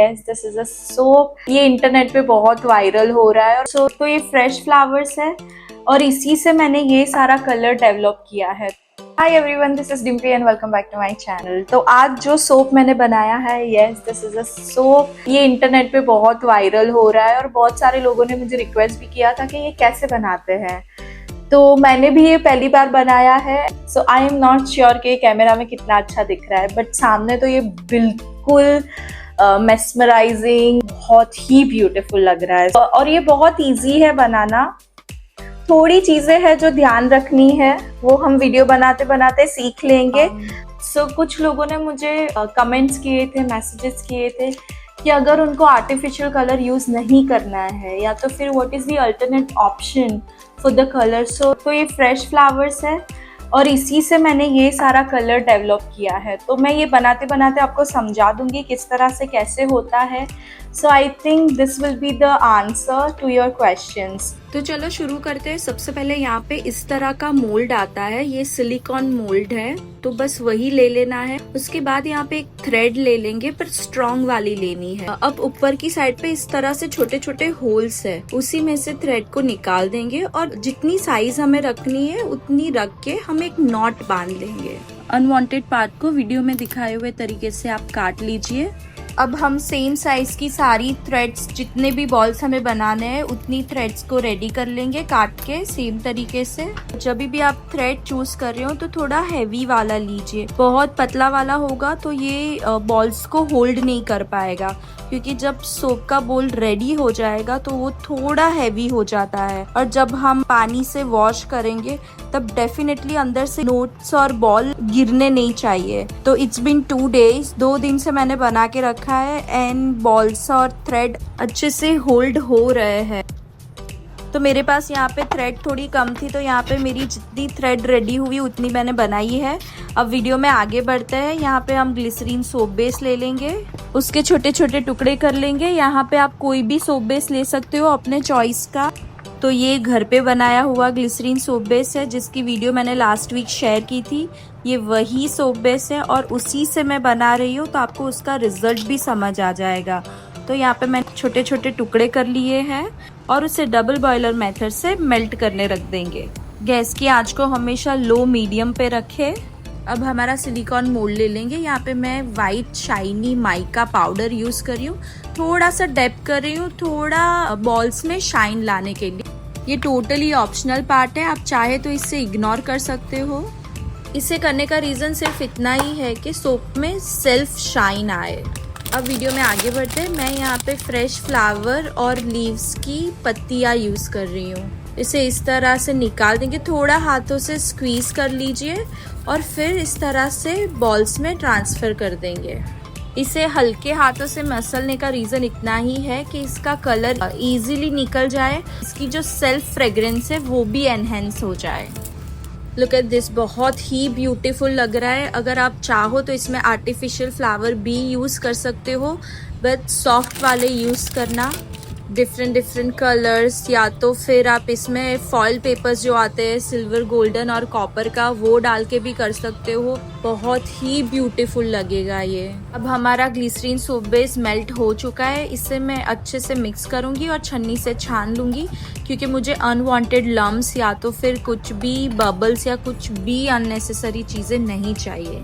This is a soap. ये internet पे बहुत वायरल हो रहा है और सोप तो ये फ्रेश फ्लावर्स है और इसी से मैंने ये सारा कलर डेवलप किया है। Hi everyone, this is Dimpy and welcome back to my channel. तो आज जो सोप मैंने बनाया है, yes this is a soap. ये इंटरनेट पे बहुत वायरल हो रहा है और बहुत सारे लोगों ने मुझे रिक्वेस्ट भी किया था कि ये कैसे बनाते हैं। तो मैंने भी ये पहली बार बनाया है। So I am not sure कि कैमरा में कितना अच्छा दिख रहा है, बट सामने तो ये बिल्कुल मेस्मराइजिंग, बहुत ही ब्यूटीफुल लग रहा है और ये बहुत इजी है बनाना। थोड़ी चीजें हैं जो ध्यान रखनी है, वो हम वीडियो बनाते बनाते सीख लेंगे। सो कुछ लोगों ने मुझे कमेंट्स किए थे, मैसेजेस किए थे कि अगर उनको आर्टिफिशियल कलर यूज नहीं करना है या तो फिर what is the alternate option for the colour. So तो ये फ्रेश फ्लावर्स है और इसी से मैंने ये सारा कलर डेवलप किया है। तो मैं ये बनाते बनाते आपको समझा दूंगी किस तरह से कैसे होता है। So I think this will be the answer to your questions. तो चलो शुरू करते हैं। सबसे पहले यहाँ पे इस तरह का मोल्ड आता है, ये सिलिकॉन मोल्ड है, तो बस वही ले लेना है। उसके बाद यहाँ पे एक थ्रेड ले लेंगे, पर स्ट्रॉन्ग वाली लेनी है। अब ऊपर की साइड पे इस तरह से छोटे छोटे होल्स है, उसी में से थ्रेड को निकाल देंगे और जितनी साइज हमें रखनी है उतनी रख के हम एक नॉट बांध लेंगे। अनवांटेड पार्ट को वीडियो में दिखाए हुए तरीके से आप काट लीजिए। अब हम सेम साइज की सारी थ्रेड्स, जितने भी बॉल्स हमें बनाने हैं उतनी थ्रेड्स को रेडी कर लेंगे काट के सेम तरीके से। जब भी आप थ्रेड चूज कर रहे हो तो थोड़ा हैवी वाला लीजिए। बहुत पतला वाला होगा तो ये बॉल्स को होल्ड नहीं कर पाएगा, क्योंकि जब सोप का बोल रेडी हो जाएगा तो वो थोड़ा हैवी हो जाता है और जब हम पानी से वॉश करेंगे तब डेफिनेटली अंदर से नोट्स और बॉल गिरने नहीं चाहिए। तो इट्स बिन 2 डेज, 2 दिन से मैंने बना के रखा है एंड बॉल्स और थ्रेड अच्छे से होल्ड हो रहे हैं। तो मेरे पास यहाँ पे थ्रेड थोड़ी कम थी, तो यहाँ पे मेरी जितनी थ्रेड रेडी हुई उतनी मैंने बनाई है। अब वीडियो में आगे बढ़ते हैं। यहाँ पे हम ग्लिसरीन सोप बेस ले लेंगे, उसके छोटे छोटे टुकड़े कर लेंगे। यहाँ पे आप कोई भी सोप बेस ले सकते हो अपने चॉइस का। तो ये घर पे बनाया हुआ ग्लिसरीन सोप बेस है, जिसकी वीडियो मैंने लास्ट वीक शेयर की थी। ये वही सोप बेस है और उसी से मैं बना रही हूँ, तो आपको उसका रिजल्ट भी समझ आ जाएगा। तो यहाँ पे मैंने छोटे छोटे टुकड़े कर लिए हैं और उसे डबल बॉयलर मेथड से मेल्ट करने रख देंगे। गैस की आंच को हमेशा लो मीडियम पे रखें। अब हमारा सिलिकॉन मोल्ड ले लेंगे। यहाँ पे मैं white shiny mica powder use कर रही हूँ, थोड़ा सा डैप कर रही हूँ, थोड़ा बॉल्स में शाइन लाने के लिए। ये टोटली ऑप्शनल पार्ट है, आप चाहे तो इसे इग्नोर कर सकते हो। इसे करने का रीजन सिर्फ इतना ही है कि सोप में सेल्फ शाइन आए। अब वीडियो में आगे बढ़ते हैं। मैं यहाँ पे फ्रेश फ्लावर और लीव्स की पत्तियाँ यूज कर रही हूँ। इसे इस तरह से निकाल देंगे, थोड़ा हाथों से स्क्वीज कर लीजिए और फिर इस तरह से बॉल्स में ट्रांसफर कर देंगे। इसे हल्के हाथों से मसलने का रीजन इतना ही है कि इसका कलर इजीली निकल जाए, इसकी जो सेल्फ फ्रेग्रेंस है वो भी एनहेंस हो जाए। लुक एट दिस, बहुत ही ब्यूटीफुल लग रहा है। अगर आप चाहो तो इसमें आर्टिफिशियल फ्लावर भी यूज कर सकते हो, बट सॉफ्ट वाले यूज करना, डिफरेंट कलर्स, या तो फिर आप इसमें फॉइल पेपर्स जो आते हैं सिल्वर, गोल्डन और कॉपर का, वो डाल के भी कर सकते हो। बहुत ही ब्यूटीफुल लगेगा ये। अब हमारा ग्लिसरीन सोप बेस मेल्ट हो चुका है, इसे मैं अच्छे से मिक्स करूंगी और छन्नी से छान लूंगी, क्योंकि मुझे अनवांटेड लम्स या तो फिर कुछ भी बबल्स या कुछ भी अननेसेसरी चीजें नहीं चाहिए।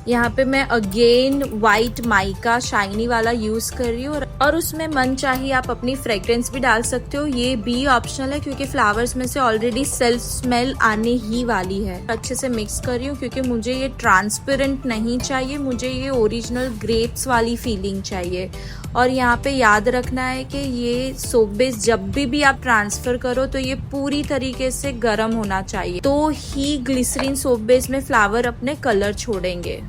यहाँ पे मैं अगेन वाइट माइका शाइनी वाला यूज कर रही हूँ और उसमें मन चाहिए आप अपनी फ्रेग्रेंस भी डाल सकते हो। ये भी ऑप्शनल है, क्योंकि फ्लावर्स में से ऑलरेडी सेल्फ स्मेल आने ही वाली है। अच्छे से मिक्स कर रही हूँ, क्योंकि मुझे ये ट्रांसपेरेंट नहीं चाहिए, मुझे ये ओरिजिनल ग्रेप्स वाली फीलिंग चाहिए। और यहाँ पे याद रखना है कि ये सोप बेस जब भी आप ट्रांसफर करो तो ये पूरी तरीके से गर्म होना चाहिए, तो ही ग्लिसरीन सोप बेस में फ्लावर अपने कलर छोड़ेंगे।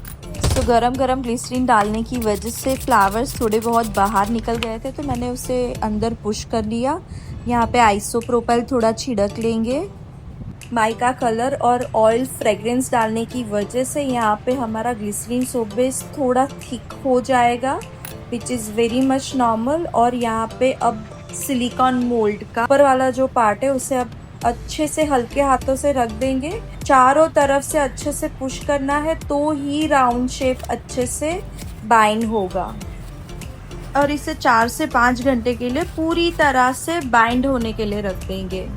तो गरम गरम ग्लिसरीन डालने की वजह से फ्लावर्स थोड़े बहुत बाहर निकल गए थे, तो मैंने उसे अंदर पुश कर लिया। यहाँ पे आइसोप्रोपाइल थोड़ा छिड़क लेंगे। माइका कलर और ऑयल फ्रेग्रेंस डालने की वजह से यहाँ पे हमारा ग्लिसरीन सोप बेस थोड़ा थिक हो जाएगा, which is very much normal. और यहाँ पे अब सिलिकॉन मोल्ड का ऊपर वाला जो पार्ट है उसे अब अच्छे से हल्के हाथों से रख देंगे। चारों तरफ से अच्छे से पुश करना है, तो ही राउंड शेप अच्छे से बाइंड होगा। और इसे 4 से 5 घंटे के लिए पूरी तरह से बाइंड होने के लिए रख देंगे।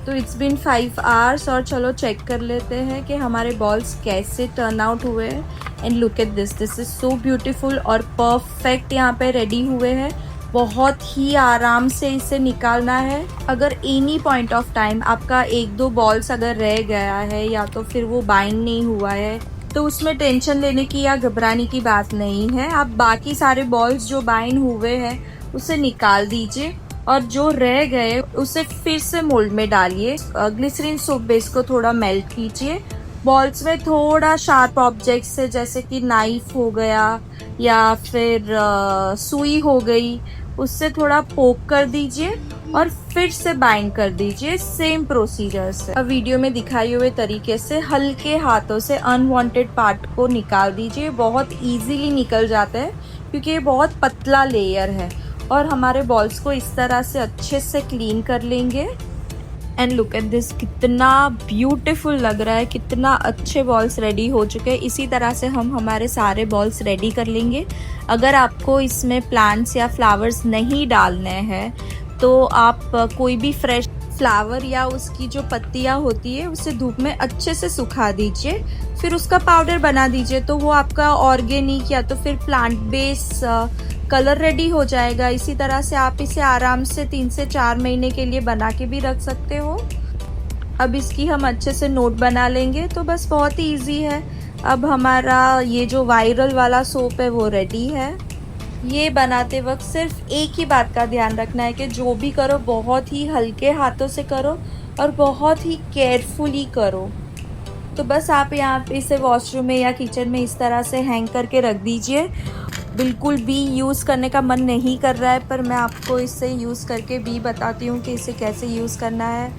तो इट्स बीन 5 आवर्स और चलो चेक कर लेते हैं कि हमारे बॉल्स कैसे टर्न आउट हुए हैं। And look at this is so beautiful और परफेक्ट यहाँ पे रेडी हुए हैं। बहुत ही आराम से इसे निकालना है। अगर एनी पॉइंट ऑफ टाइम आपका 1-2 बॉल्स अगर रह गया है या तो फिर वो बाइंड नहीं हुआ है तो उसमें टेंशन लेने की या घबराने की बात नहीं है। आप बाकी सारे बॉल्स जो बाइंड हुए हैं उसे निकाल दीजिए और जो रह गए उसे फिर से मोल्ड में डालिए। ग्लिसरीन सोप बेस को थोड़ा मेल्ट कीजिए। बॉल्स में थोड़ा शार्प ऑब्जेक्ट से जैसे कि नाइफ हो गया या फिर सुई हो गई, उससे थोड़ा पोक कर दीजिए और फिर से बाइंड कर दीजिए सेम प्रोसीजर से। अब वीडियो में दिखाए हुए तरीके से हल्के हाथों से अनवांटेड पार्ट को निकाल दीजिए। बहुत इजीली निकल जाता है क्योंकि ये बहुत पतला लेयर है। और हमारे बॉल्स को इस तरह से अच्छे से क्लीन कर लेंगे। एंड लुक एट दिस, कितना ब्यूटीफुल लग रहा है, कितना अच्छे बॉल्स रेडी हो चुके हैं। इसी तरह से हम हमारे सारे बॉल्स रेडी कर लेंगे। अगर आपको इसमें प्लांट्स या फ्लावर्स नहीं डालने हैं तो आप कोई भी फ्रेश फ्लावर या उसकी जो पत्तियां होती है उसे धूप में अच्छे से सुखा दीजिए, फिर उसका पाउडर बना दीजिए। तो वो आपका ऑर्गेनिक या तो फिर प्लांट बेस कलर रेडी हो जाएगा। इसी तरह से आप इसे आराम से 3 से 4 महीने के लिए बना के भी रख सकते हो। अब इसकी हम अच्छे से नोट बना लेंगे। तो बस बहुत ही ईजी है। अब हमारा ये जो वायरल वाला सोप है वो रेडी है। ये बनाते वक्त सिर्फ एक ही बात का ध्यान रखना है कि जो भी करो बहुत ही हल्के हाथों से करो और बहुत ही केयरफुली करो। तो बस आप यहाँ पे इसे वॉशरूम में या किचन में इस तरह से हैंग करके रख दीजिए। बिल्कुल भी यूज़ करने का मन नहीं कर रहा है, पर मैं आपको इसे यूज़ करके भी बताती हूँ कि इसे कैसे यूज़ करना है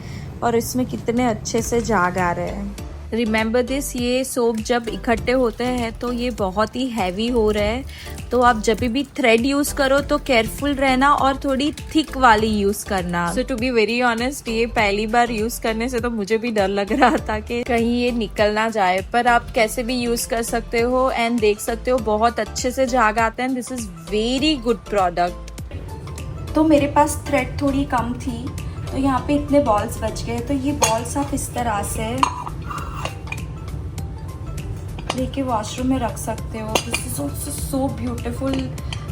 और इसमें कितने अच्छे से झाग आ रहे हैं। रिमेंबर दिस, ये सोप जब इकट्ठे होते हैं तो ये बहुत ही हैवी हो रहे हैं। तो आप जब भी थ्रेड यूज़ करो तो केयरफुल रहना और थोड़ी थिक वाली यूज़ करना। सो टू बी वेरी ऑनेस्ट, ये पहली बार यूज़ करने से तो मुझे भी डर लग रहा था कि कहीं ये निकल ना जाए, पर आप कैसे भी यूज़ कर सकते हो। एंड देख सकते हो बहुत अच्छे से झाग आते हैं। This is very good product. तो मेरे पास थ्रेड थोड़ी कम थी तो यहाँ पे इतने बॉल्स बच गए। तो ये बॉल्स आप इस तरह से लेके वॉशरूम में रख सकते हो। This is so beautiful.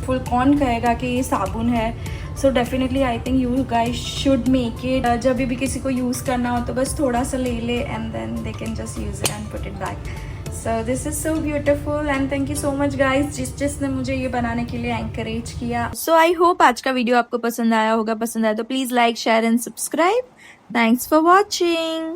Full कौन कहेगा कि ये साबुन है। So definitely I think you guys should make it. जब भी किसी को यूज़ करना हो तो बस थोड़ा सा ले ले and then they can just use it and put it back. So this is so beautiful and thank you so much guys जिसने मुझे ये बनाने के लिए एंकरेज किया। सो आई होप आज का वीडियो आपको पसंद आया होगा। पसंद आया तो please like, share and subscribe. Thanks for watching.